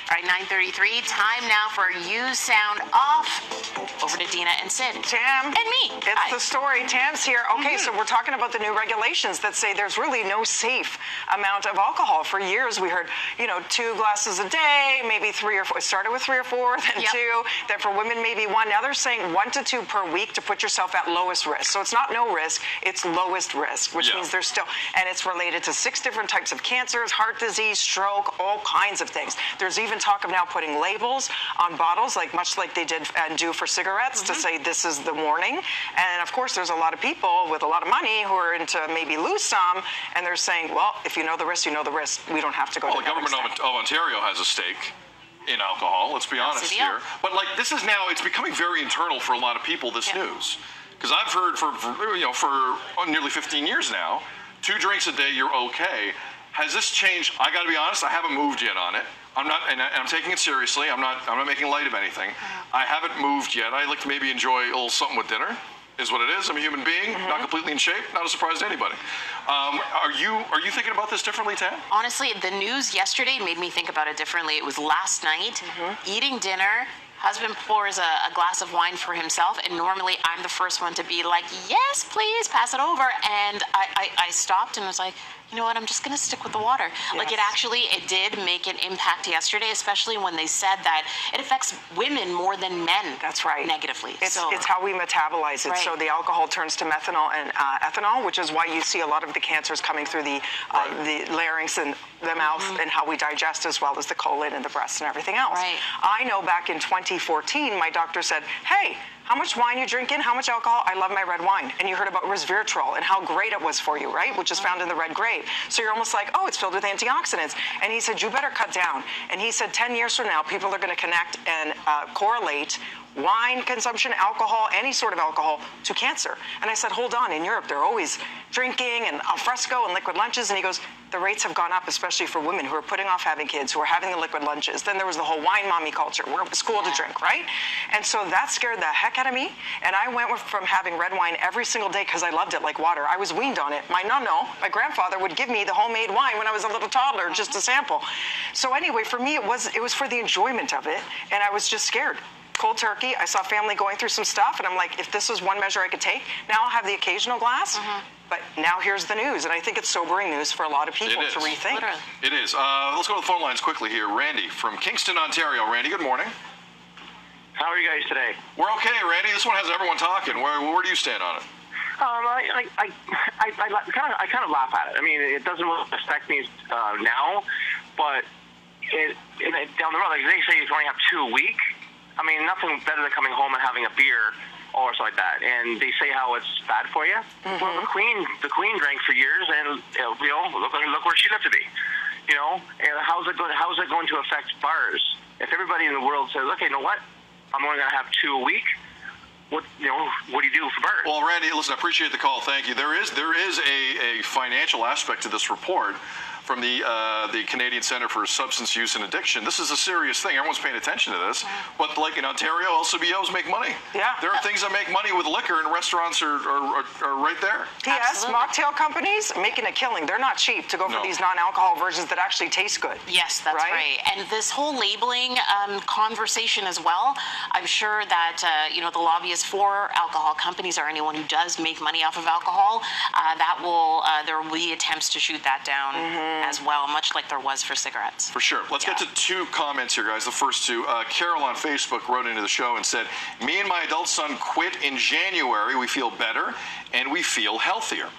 All right, 9:33. Time now for You Sound Off. Over to Dina and Sid. Tam. And me. It's Hi. the story. Tam's here. Okay, so we're talking about the new regulations that say there's really no safe amount of alcohol. For years, we heard, 2 glasses a day, maybe 3 or 4. It started with 3 or 4, then 2. Then for women, maybe 1. Now they're saying 1 to 2 per week to put yourself at lowest risk. So it's not no risk, it's lowest risk, which means there's still, and it's related to 6 different types of cancers, heart disease, stroke, all kinds of things. There's even talk of now putting labels on bottles, much like they did and do for cigarettes, to say this is the warning. And of course, there's a lot of people with a lot of money who are into maybe lose some, and they're saying, well, if you know the risk, you know the risk. We don't have to go to that. Well, the government of Ontario has a stake in alcohol, let's be honest here. But this is now, it's becoming very internal for a lot of people, this news. Because I've heard for nearly 15 years now, 2 drinks a day, you're okay. Has this changed? I got to be honest, I haven't moved yet on it. I'm not, and I'm taking it seriously. I'm not making light of anything. I haven't moved yet. I like to maybe enjoy a little something with dinner, is what it is. I'm a human being, not completely in shape, not a surprise to anybody. Are you thinking about this differently, Tam? Honestly, the news yesterday made me think about it differently. It was last night, eating dinner. Husband pours a glass of wine for himself, and normally I'm the first one to be like, yes, please, pass it over. And I stopped and was like, you know what, I'm just going to stick with the water. Yes. It did make an impact yesterday, especially when they said that it affects women more than men. That's right. Negatively. It's how we metabolize it. Right. So the alcohol turns to methanol and ethanol, which is why you see a lot of the cancers coming through the larynx and the mouth, and how we digest, as well as the colon and the breast and everything else. Right. I know back in 2014, my doctor said, hey, how much wine you drinking? How much alcohol? I love my red wine. And you heard about resveratrol and how great it was for you, right? Which is found in the red grape. So you're almost like, oh, it's filled with antioxidants. And he said, you better cut down. And he said 10 years from now, people are going to connect and correlate wine consumption, alcohol, any sort of alcohol, to cancer. And I said, hold on, in Europe, they're always drinking and al fresco and liquid lunches. And he goes, the rates have gone up, especially for women who are putting off having kids, who are having the liquid lunches. Then there was the whole wine mommy culture. We're up at school to drink, right? And so that scared the heck out of me. And I went from having red wine every single day because I loved it like water. I was weaned on it. My my grandfather, would give me the homemade wine when I was a little toddler, just to sample. So anyway, for me, it was for the enjoyment of it. And I was just scared. Cold turkey. I saw family going through some stuff, and I'm like, if this is one measure I could take, now I'll have the occasional glass. But now here's the news, and I think it's sobering news for a lot of people to rethink. Literally. It is. Let's go to the phone lines quickly here. Randy from Kingston, Ontario. Randy, good morning. How are you guys today? We're okay, Randy. This one has everyone talking. Where do you stand on it? I kind of laugh at it. I mean, it doesn't really affect me now, but down the road, like they say, you can only have 2 a week. I mean, nothing better than coming home and having a beer or something like that. And they say how it's bad for you. Well, the Queen drank for years, and look where she lived to be. And how's it going to affect bars? If everybody in the world says, okay, you know what, I'm only going to have 2 a week. What do you do for bars? Well, Randy, listen, I appreciate the call. Thank you. There is a financial aspect to this report from the Canadian Centre for Substance Use and Addiction. This is a serious thing. Everyone's paying attention to this. But like in Ontario, LCBOs make money. Yeah. There are things that make money with liquor, and restaurants are right there. Yes, mocktail companies making a killing. They're not cheap to go for these non-alcohol versions that actually taste good. Yes, that's right. And this whole labeling conversation as well, I'm sure that the lobbyists for alcohol companies, or anyone who does make money off of alcohol, there will be attempts to shoot that down as well, much like there was for cigarettes. For sure. Let's get to 2 comments here, guys. The first 2. Carol on Facebook wrote into the show and said, me and my adult son quit in January. We feel better and we feel healthier.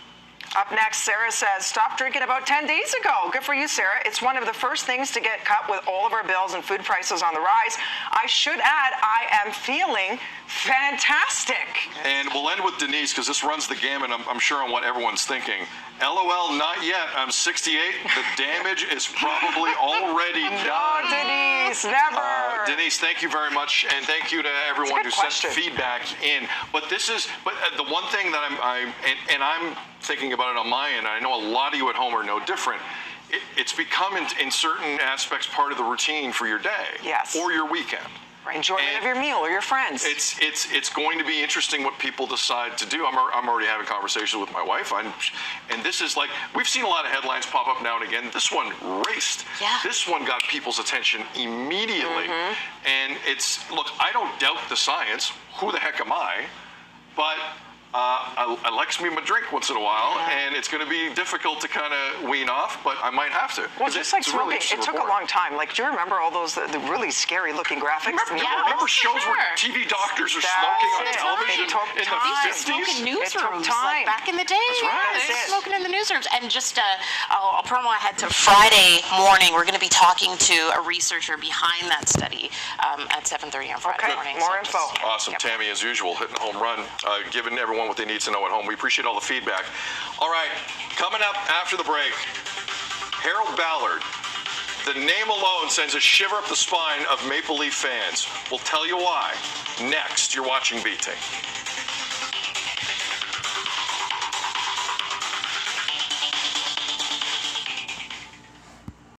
Up next, Sarah says, stop drinking about 10 days ago. Good for you, Sarah. It's one of the first things to get cut with all of our bills and food prices on the rise. I should add, I am feeling fantastic. And we'll end with Denise, because this runs the gamut, I'm sure, on what everyone's thinking. LOL, not yet. I'm 68. The damage is probably already done. No, Denise, never. Denise, thank you very much, and thank you to everyone who sent feedback in. But the one thing that I'm thinking about it on my end, I know a lot of you at home are no different. It's become in certain aspects part of the routine for your day or your weekend. enjoyment of your meal or your friends. It's going to be interesting what people decide to do. I'm already having conversations with my wife, and this is like, we've seen a lot of headlines pop up now and again. This one raced. Yeah. This one got people's attention immediately, and look, I don't doubt the science. Who the heck am I? But I likes me my drink once in a while, and it's going to be difficult to kind of wean off, but I might have to. Well, just like smoking, it took a long time. Like, do you remember all those the really scary looking graphics? Remember shows where TV doctors are smoking on television in the 50s? Smoking newsrooms, like back in the day. That's right. They were smoking in the newsrooms. And just I'll promo ahead to Friday morning. We're going to be talking to a researcher behind that study at 7:30 on Friday morning. More info. Awesome. Yep. Tammy, as usual, hitting a home run, giving everyone what they need to know at home. We appreciate all the feedback. All right, coming up after the break, Harold Ballard. The name alone sends a shiver up the spine of Maple Leaf fans. We'll tell you why. Next, you're watching BT.